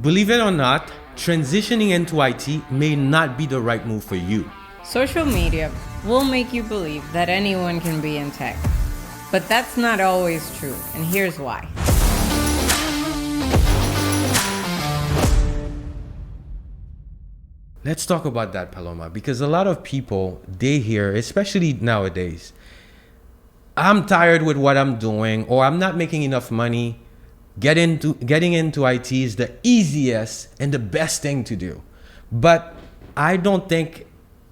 Believe it or not, transitioning into IT may not be the right move for you. Social media will make you believe that anyone can be in tech, but that's not always true, and here's why. Let's talk about that, Paloma, because a lot of people, they hear, especially nowadays, I'm tired with what I'm doing, or I'm not making enough money. Getting into IT is the easiest and the best thing to do. But I don't think,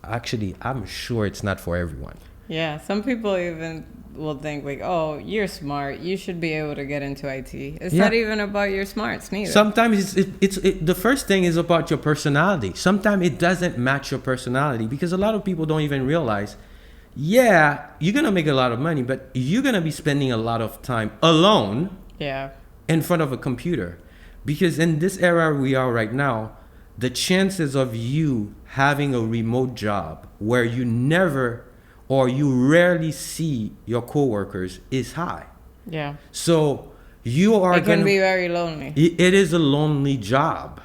actually, I'm sure it's not for everyone. Yeah, some people even will think like, oh, you're smart, you should be able to get into IT. It's not even about your smarts neither. Sometimes it's the first thing is about your personality. Sometimes it doesn't match your personality, because a lot of people don't even realize, yeah, you're going to make a lot of money, but you're going to be spending a lot of time alone. Yeah. In front of a computer. Because in this era we are right now, the chances of you having a remote job where you never or you rarely see your coworkers is high. Yeah. So you are It can be very lonely. It is a lonely job.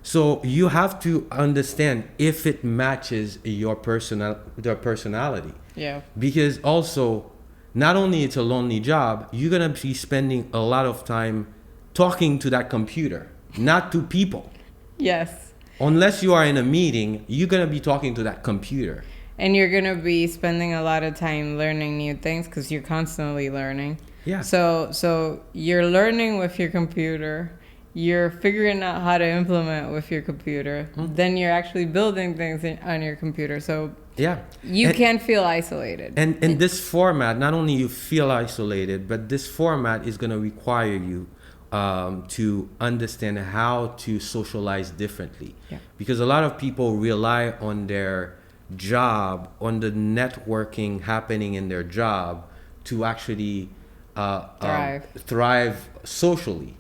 So you have to understand if it matches their personality. Yeah. Because also, not only it's a lonely job, you're going to be spending a lot of time talking to that computer, not to people. Yes. Unless you are in a meeting, you're going to be talking to that computer. And you're going to be spending a lot of time learning new things because you're constantly learning. Yeah. So you're learning with your computer. You're figuring out how to implement with your computer. Mm-hmm. Then you're actually building things on your computer. So yeah, you can feel isolated. And in this format, not only you feel isolated, but this format is going to require you to understand how to socialize differently. Yeah. Because a lot of people rely on their job, on the networking happening in their job to actually thrive socially.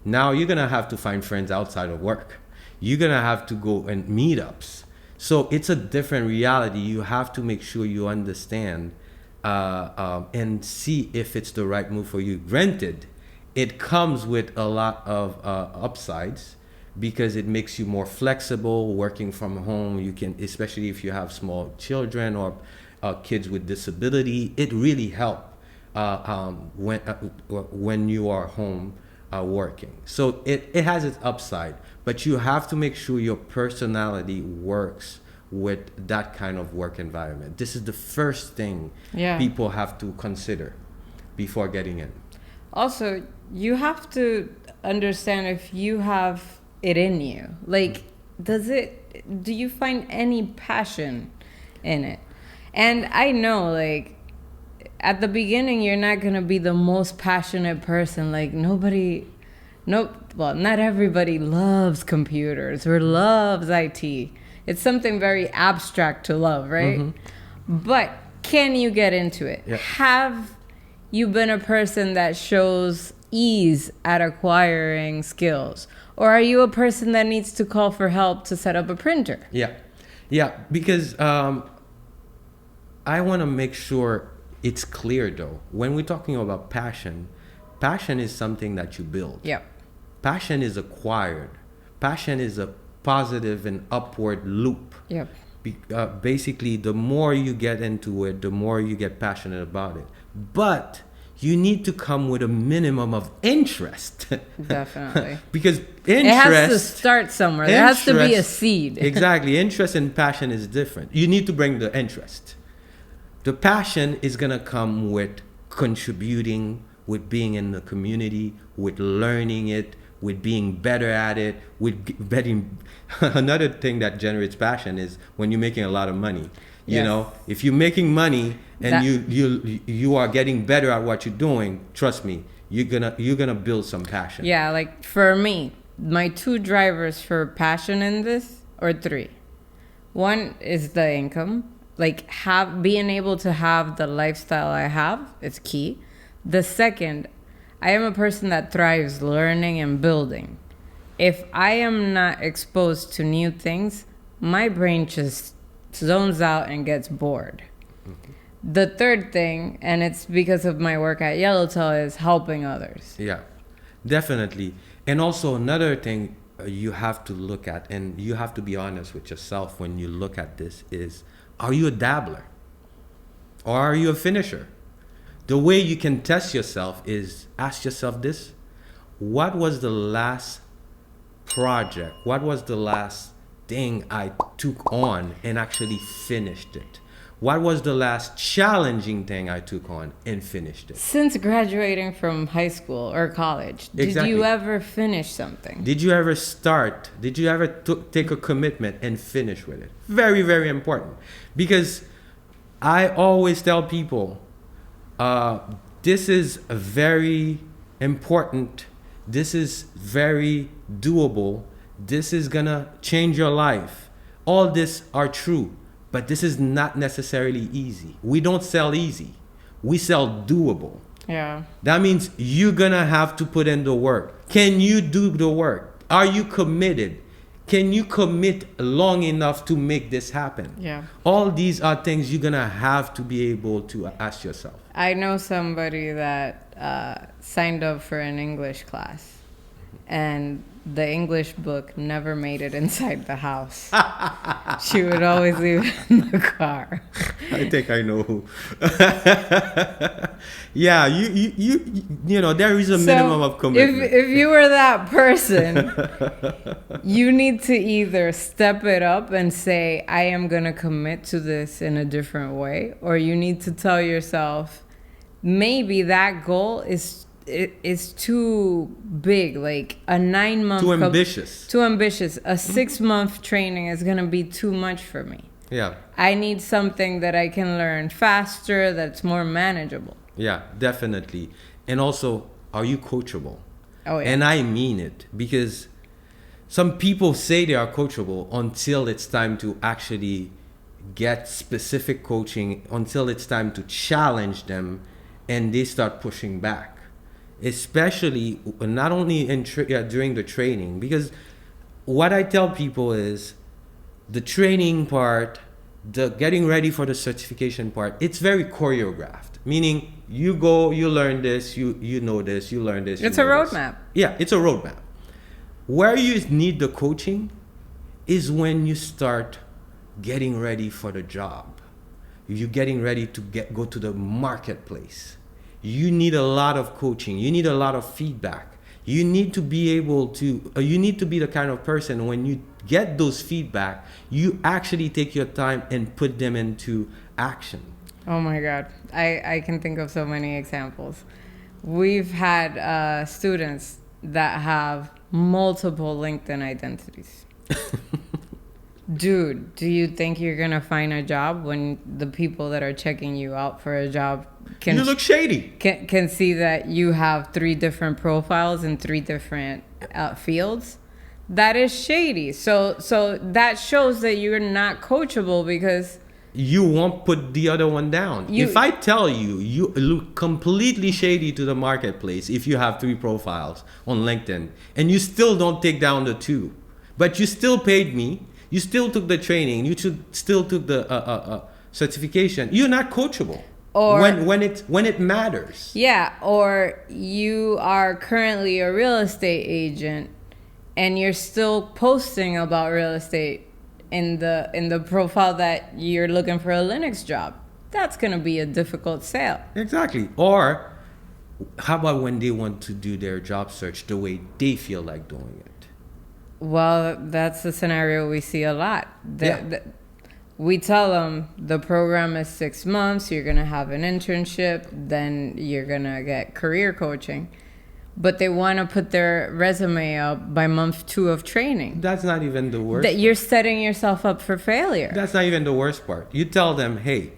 Now you're going to have to find friends outside of work. You're going to have to go and meetups. So it's a different reality. You have to make sure you understand and see if it's the right move for you. Granted, it comes with a lot of upsides because it makes you more flexible working from home. You can, especially if you have small children or kids with disability, it really helps when you are home working. So it has its upside, but you have to make sure your personality works with that kind of work environment. This is the first thing people have to consider before getting in. Also, you have to understand if you have it in you. Like, do you find any passion in it? And I know, like, at the beginning, you're not going to be the most passionate person. Like, not everybody loves computers or loves IT. It's something very abstract to love, right? Mm-hmm. But can you get into it? Yeah. Have you been a person that shows ease at acquiring skills? Or are you a person that needs to call for help to set up a printer? Yeah, because I want to make sure it's clear, though. When we're talking about passion is something that you build. Yeah. Passion is acquired. Passion is a positive and upward loop. Yep. Basically, the more you get into it, the more you get passionate about it. But you need to come with a minimum of interest. Definitely. Because interest... It has to start somewhere. There has to be a seed. Exactly. Interest and passion is different. You need to bring the interest. The passion is going to come with contributing, with being in the community, with learning it, with being better at it, with betting. Another thing that generates passion is when you're making a lot of money. You know, if you're making money and you are getting better at what you're doing, trust me, you're gonna build some passion. Yeah, like for me, my two drivers for passion in this, or three. One is the income. Like being able to have the lifestyle I have is key. The second, I am a person that thrives learning and building. If I am not exposed to new things, my brain just zones out and gets bored. Mm-hmm. The third thing, and it's because of my work at Yellowtail, is helping others. Yeah, definitely. And also another thing you have to look at, and you have to be honest with yourself when you look at this, is, are you a dabbler or are you a finisher? The way you can test yourself is ask yourself this: what was the last project? What was the last thing I took on and actually finished it? What was the last challenging thing I took on and finished it? Since graduating from high school or college, did Exactly. you ever finish something? Did you ever start? Did you ever take a commitment and finish with it? Very, very important. Because I always tell people, this is very important. This is very doable. This is gonna change your life. All this are true, but this is not necessarily easy. We don't sell easy. We sell doable. Yeah. That means you're gonna have to put in the work. Can you do the work? Are you committed? Can you commit long enough to make this happen? Yeah. All these are things you're gonna have to be able to ask yourself. I know somebody that signed up for an English class, and the English book never made it inside the house. She would always leave it in the car. I think I know who. Yeah, you know, there is a minimum of commitment. If you were that person, you need to either step it up and say, I am going to commit to this in a different way, or you need to tell yourself, maybe that goal is too big, like a 9 month Too ambitious. Too ambitious. A 6 month training is going to be too much for me. Yeah. I need something that I can learn faster, that's more manageable. Yeah, definitely. And also, are you coachable? Oh, yeah. And I mean it, because some people say they are coachable until it's time to actually get specific coaching, until it's time to challenge them, and they start pushing back. Especially not only during the training, because what I tell people is the training part, the getting ready for the certification part, it's very choreographed. Meaning you go, you learn this, you know this, you learn this. It's a roadmap. Yeah, it's a roadmap. Where you need the coaching is when you start getting ready for the job. You're getting ready to go to the marketplace. You need a lot of coaching. You need a lot of feedback. You need to be able to, you need to be the kind of person, when you get those feedback, you actually take your time and put them into action. Oh my God. I can think of so many examples. We've had students that have multiple LinkedIn identities. Dude, do you think you're going to find a job when the people that are checking you out for a job you look shady? Can see that you have 3 different profiles in 3 different fields? That is shady. So that shows that you're not coachable, because you won't put the other one down. If I tell you, you look completely shady to the marketplace if you have 3 profiles on LinkedIn and you still don't take down the 2, but you still paid me, you still took the training, you still took the certification, you're not coachable. Or when it matters. Yeah, or you are currently a real estate agent and you're still posting about real estate in the profile that you're looking for a Linux job. That's going to be a difficult sale. Exactly. Or how about when they want to do their job search the way they feel like doing it? Well, that's the scenario we see a lot. We tell them the program is 6 months, you're going to have an internship, then you're going to get career coaching. But they want to put their resume up by month 2 of training. That's not even the worst. That you're setting yourself up for failure. That's not even the worst part. You tell them, hey,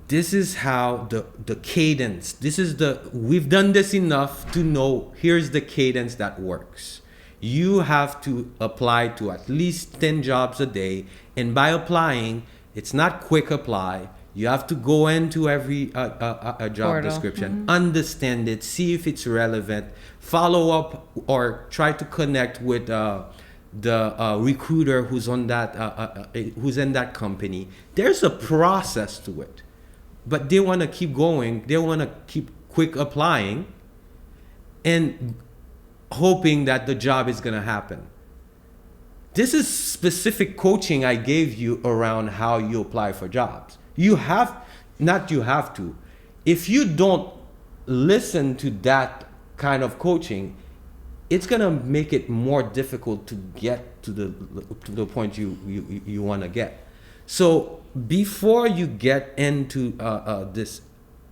this is how the cadence, we've done this enough to know here's the cadence that works. You have to apply to at least 10 jobs a day. And by applying, it's not quick apply. You have to go into every a job portal description, understand it, see if it's relevant, follow up or try to connect with the recruiter who's on that who's in that company. There's a process to it, but they want to keep going. They want to keep quick applying, and hoping that the job is going to happen. This is specific coaching I gave you around how you apply for jobs. You have to. If you don't listen to that kind of coaching, it's going to make it more difficult to get to the point you want to get. So before you get into this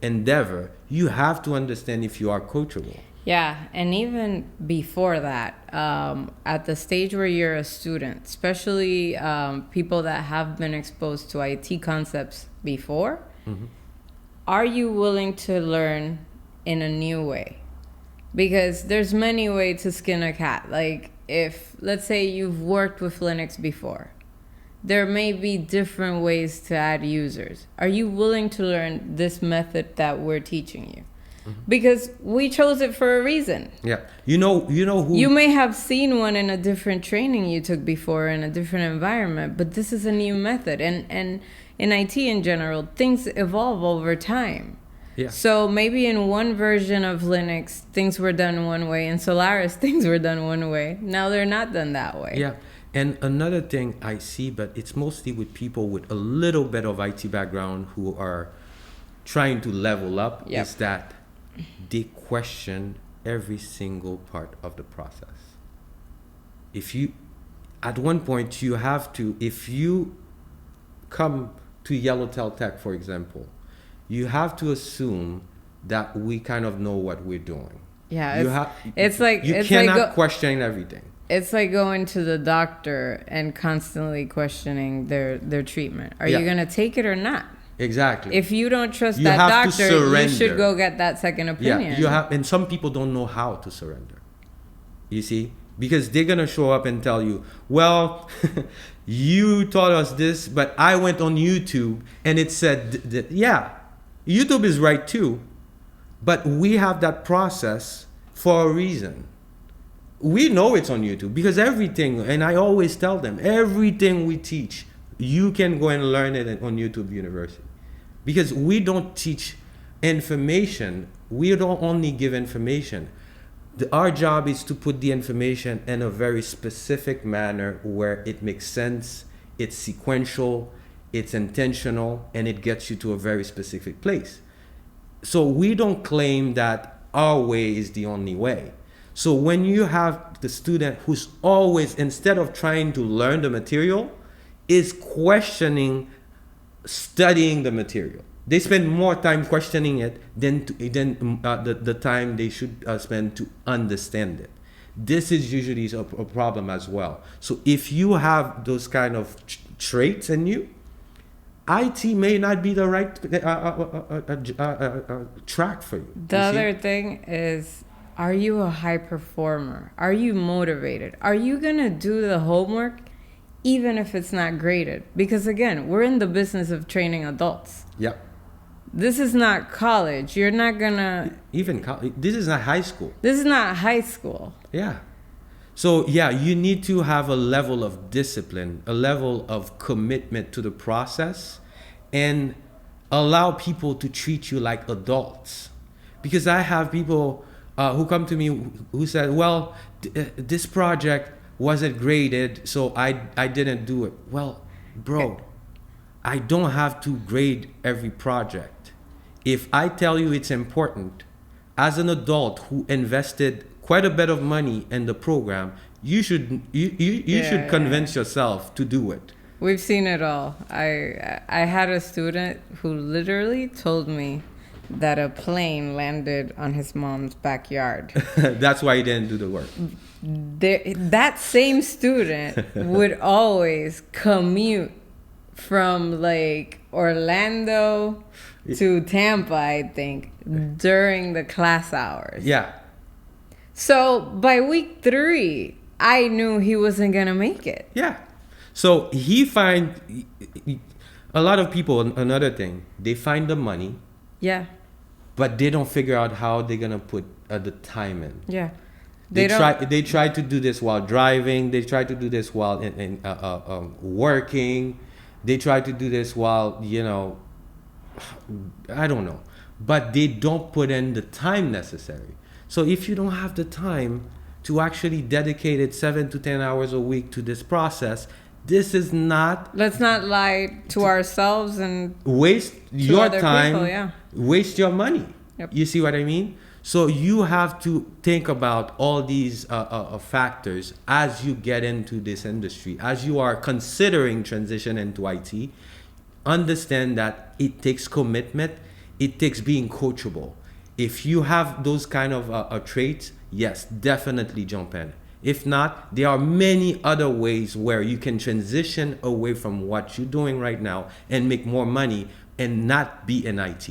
endeavor, you have to understand if you are coachable. Yeah, and even before that, at the stage where you're a student, especially people that have been exposed to IT concepts before, are you willing to learn in a new way? Because there's many ways to skin a cat. Like if, let's say you've worked with Linux before, there may be different ways to add users. Are you willing to learn this method that we're teaching you? Because we chose it for a reason. Yeah. You know who... You may have seen one in a different training you took before in a different environment, but this is a new method. And in IT in general, things evolve over time. Yeah. So maybe in one version of Linux, things were done one way. In Solaris, things were done one way. Now they're not done that way. Yeah. And another thing I see, but it's mostly with people with a little bit of IT background who are trying to level up, is that they question every single part of the process. If you, at one point, you have to, if you come to Yellowtail Tech, for example, you have to assume that we kind of know what we're doing. Yeah, you cannot question everything. It's like going to the doctor and constantly questioning their treatment. Are you going to take it or not? Exactly. If you don't trust that doctor, you should go get that second opinion. Yeah, you have, and some people don't know how to surrender. You see? Because they're going to show up and tell you, well, you taught us this, but I went on YouTube and it said, yeah, YouTube is right too, but we have that process for a reason. We know it's on YouTube because everything, and I always tell them, everything we teach, you can go and learn it on YouTube University. Because we don't teach information, we don't only give information. Our job is to put the information in a very specific manner where it makes sense, it's sequential, it's intentional, and it gets you to a very specific place. So we don't claim that our way is the only way. So when you have the student who's always, instead of trying to learn the material, is questioning, studying the material. They spend more time questioning it than the time they should spend to understand it. This is usually a problem as well. So if you have those kind of traits in you, IT may not be the right track for you. The other thing is, are you a high performer? Are you motivated? Are you going to do the homework even if it's not graded? Because again, we're in the business of training adults. Yep. This is not college. You're not going to... Even college. This is not high school. This is not high school. Yeah. So yeah, you need to have a level of discipline, a level of commitment to the process, and allow people to treat you like adults. Because I have people who come to me who said, well, this project wasn't graded, so I didn't do it. Well, bro, I don't have to grade every project. If I tell you it's important, as an adult who invested quite a bit of money in the program, you should convince yourself to do it. We've seen it all. I had a student who literally told me that a plane landed on his mom's backyard. That's why he didn't do the work. That same student would always commute from like Orlando to Tampa, I think, during the class hours. Yeah. So by week 3, I knew he wasn't going to make it. Yeah. So a lot of people, another thing, they find the money. Yeah. But they don't figure out how they're going to put the time in. Yeah. They try to do this while driving. They try to do this while working. They try to do this while, I don't know. But they don't put in the time necessary. So if you don't have the time to actually dedicate it 7 to 10 hours a week to this process. This is not Let's not lie to ourselves and waste your other time, people, yeah. waste your money. Yep. You see what I mean? So you have to think about all these factors as you get into this industry, as you are considering transition into IT. Understand that it takes commitment, it takes being coachable. If you have those kind of traits, yes, definitely jump in. If not, there are many other ways where you can transition away from what you're doing right now and make more money and not be in IT.